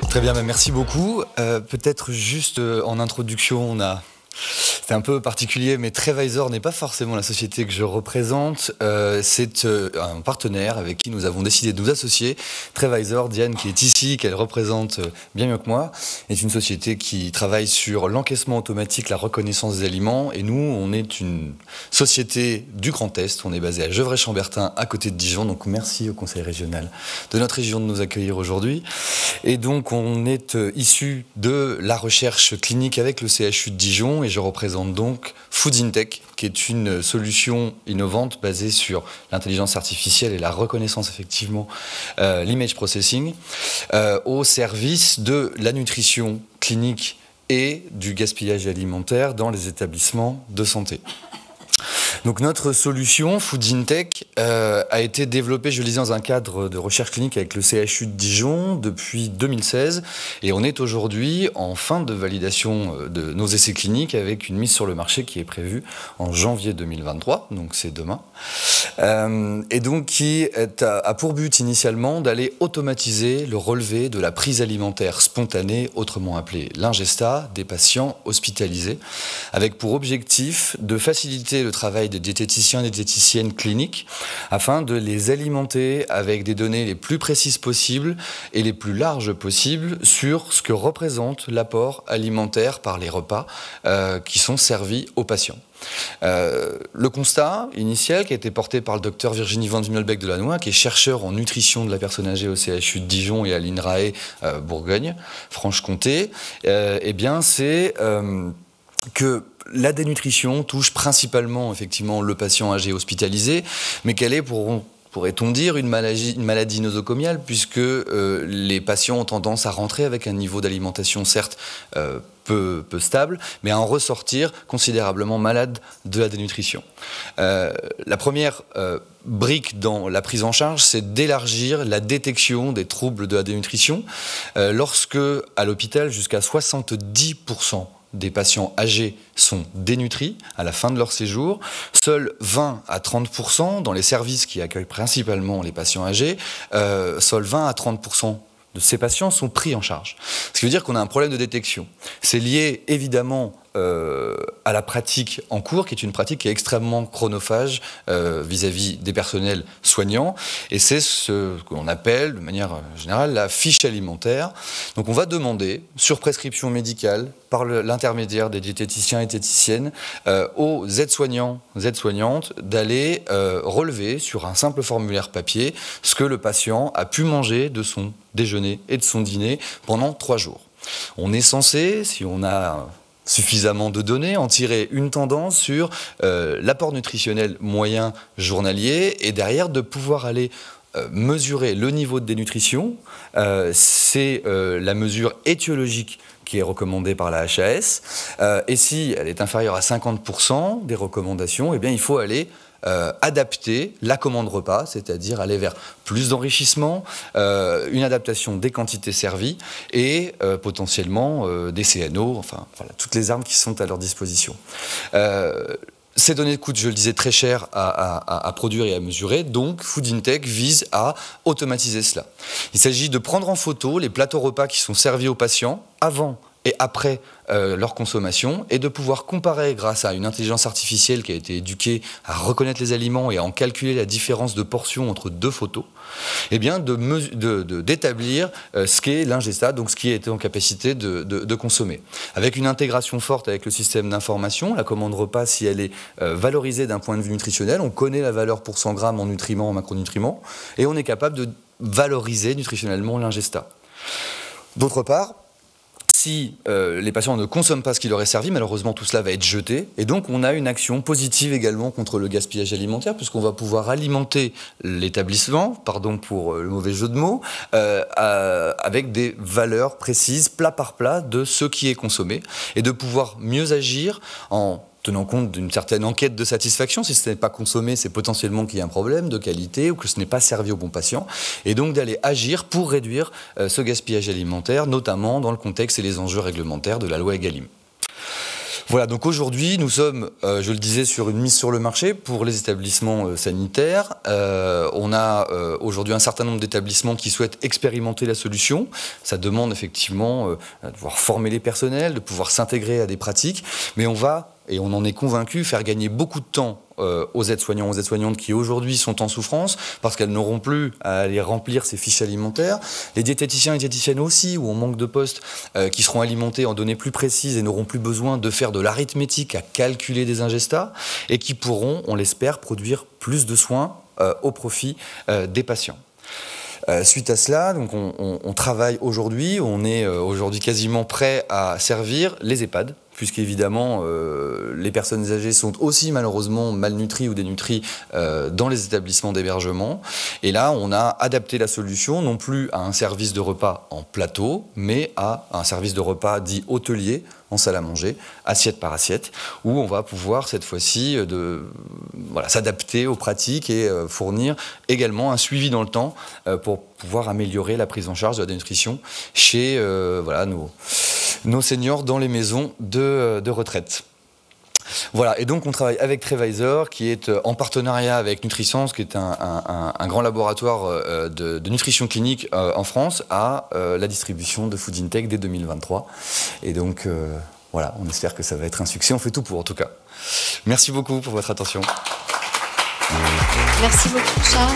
Très bien, merci beaucoup. Peut-être juste en introduction, c'est un peu particulier, mais Trevisor n'est pas forcément la société que je représente. C'est un partenaire avec qui nous avons décidé de nous associer. Trevisor, Diane qui est ici, qu'elle représente bien mieux que moi, est une société qui travaille sur l'encaissement automatique, la reconnaissance des aliments. Et nous, on est une société du Grand Est. On est basé à Gevrey-Chambertin, à côté de Dijon. Donc merci au Conseil régional de notre région de nous accueillir aujourd'hui. Et donc on est issu de la recherche clinique avec le CHU de Dijon. Et je représente donc Food-in-Tech, qui est une solution innovante basée sur l'intelligence artificielle et la reconnaissance, effectivement, l'image processing, au service de la nutrition clinique et du gaspillage alimentaire dans les établissements de santé. Donc notre solution, Food-in-Tech, a été développée, je le disais, dans un cadre de recherche clinique avec le CHU de Dijon depuis 2016. Et on est aujourd'hui en fin de validation de nos essais cliniques avec une mise sur le marché qui est prévue en janvier 2023, donc c'est demain. Et donc qui a pour but initialement d'aller automatiser le relevé de la prise alimentaire spontanée, autrement appelée l'ingesta, des patients hospitalisés, avec pour objectif de faciliter le travail des diététiciens et des diététiciennes cliniques afin de les alimenter avec des données les plus précises possibles et les plus larges possibles sur ce que représente l'apport alimentaire par les repas qui sont servis aux patients. Le constat initial qui a été porté par le docteur Virginie Van Zummelbeck de Lannoy, qui est chercheur en nutrition de la personne âgée au CHU de Dijon et à l'INRAE Bourgogne, Franche-Comté, eh bien c'est que la dénutrition touche principalement effectivement le patient âgé hospitalisé, mais qu'elle est pourrait-on dire, une maladie nosocomiale, puisque les patients ont tendance à rentrer avec un niveau d'alimentation certes peu stable, mais à en ressortir considérablement malade de la dénutrition. La première brique dans la prise en charge, c'est d'élargir la détection des troubles de la dénutrition, lorsque, à l'hôpital, jusqu'à 70% des patients âgés sont dénutris à la fin de leur séjour. Seuls 20 à 30% dans les services qui accueillent principalement les patients âgés, seuls 20 à 30% de ces patients sont pris en charge. Ce qui veut dire qu'on a un problème de détection. C'est lié évidemment à la pratique en cours, qui est une pratique qui est extrêmement chronophage vis-à-vis des personnels soignants, et c'est ce qu'on appelle de manière générale la fiche alimentaire. Donc on va demander, sur prescription médicale, par l'intermédiaire des diététiciens et diététiciennes, aux aides-soignants, aides-soignantes, d'aller relever sur un simple formulaire papier ce que le patient a pu manger de son déjeuner et de son dîner pendant 3 jours. On est censé, si on a suffisamment de données, en tirer une tendance sur l'apport nutritionnel moyen journalier et derrière de pouvoir aller mesurer le niveau de dénutrition. C'est la mesure étiologique qui est recommandée par la HAS. Et si elle est inférieure à 50% des recommandations, eh bien, il faut aller adapter la commande repas, c'est-à-dire aller vers plus d'enrichissement, une adaptation des quantités servies et potentiellement des CNO, enfin voilà, toutes les armes qui sont à leur disposition. Ces données coûtent, je le disais, très cher à produire et à mesurer, donc Food-in-Tech vise à automatiser cela. Il s'agit de prendre en photo les plateaux repas qui sont servis aux patients avant et après leur consommation, et de pouvoir comparer, grâce à une intelligence artificielle qui a été éduquée à reconnaître les aliments et à en calculer la différence de portions entre 2 photos, eh bien d'établir ce qu'est l'ingesta, donc ce qui a été en capacité de consommer. Avec une intégration forte avec le système d'information, la commande repas, si elle est valorisée d'un point de vue nutritionnel, on connaît la valeur pour 100 grammes en nutriments, en macronutriments, et on est capable de valoriser nutritionnellement l'ingesta. D'autre part, si les patients ne consomment pas ce qui leur est servi, malheureusement tout cela va être jeté. Et donc on a une action positive également contre le gaspillage alimentaire, puisqu'on va pouvoir alimenter l'établissement, pardon pour le mauvais jeu de mots, avec des valeurs précises, plat par plat, de ce qui est consommé, et de pouvoir mieux agir en tenant compte d'une certaine enquête de satisfaction. Si ce n'est pas consommé, c'est potentiellement qu'il y a un problème de qualité ou que ce n'est pas servi au bon patient. Et donc d'aller agir pour réduire ce gaspillage alimentaire, notamment dans le contexte et les enjeux réglementaires de la loi Egalim. Voilà, donc aujourd'hui, nous sommes, je le disais, sur une mise sur le marché pour les établissements sanitaires. On a aujourd'hui un certain nombre d'établissements qui souhaitent expérimenter la solution. Ça demande effectivement de pouvoir former les personnels, de pouvoir s'intégrer à des pratiques, mais on va, et on en est convaincu, faire gagner beaucoup de temps aux aides-soignants, aux aides-soignantes qui aujourd'hui sont en souffrance parce qu'elles n'auront plus à aller remplir ces fiches alimentaires. Les diététiciens et diététiciennes aussi, où on manque de postes, qui seront alimentés en données plus précises et n'auront plus besoin de faire de l'arithmétique à calculer des ingestats et qui pourront, on l'espère, produire plus de soins au profit des patients. Suite à cela, donc on travaille aujourd'hui, on est aujourd'hui quasiment prêt à servir les EHPAD, puisqu'évidemment les personnes âgées sont aussi malheureusement malnutries ou dénutries dans les établissements d'hébergement. Et là, on a adapté la solution non plus à un service de repas en plateau, mais à un service de repas dit hôtelier, en salle à manger, assiette par assiette, où on va pouvoir cette fois-ci s'adapter aux pratiques et fournir également un suivi dans le temps pour pouvoir améliorer la prise en charge de la dénutrition chez nos seniors dans les maisons de retraite. Voilà, et donc on travaille avec Trevisor, qui est en partenariat avec Nutrisense, qui est un grand laboratoire de nutrition clinique en France, à la distribution de Food Intake dès 2023. Et donc voilà, on espère que ça va être un succès, on fait tout pour en tout cas. Merci beaucoup pour votre attention. Merci beaucoup Charles.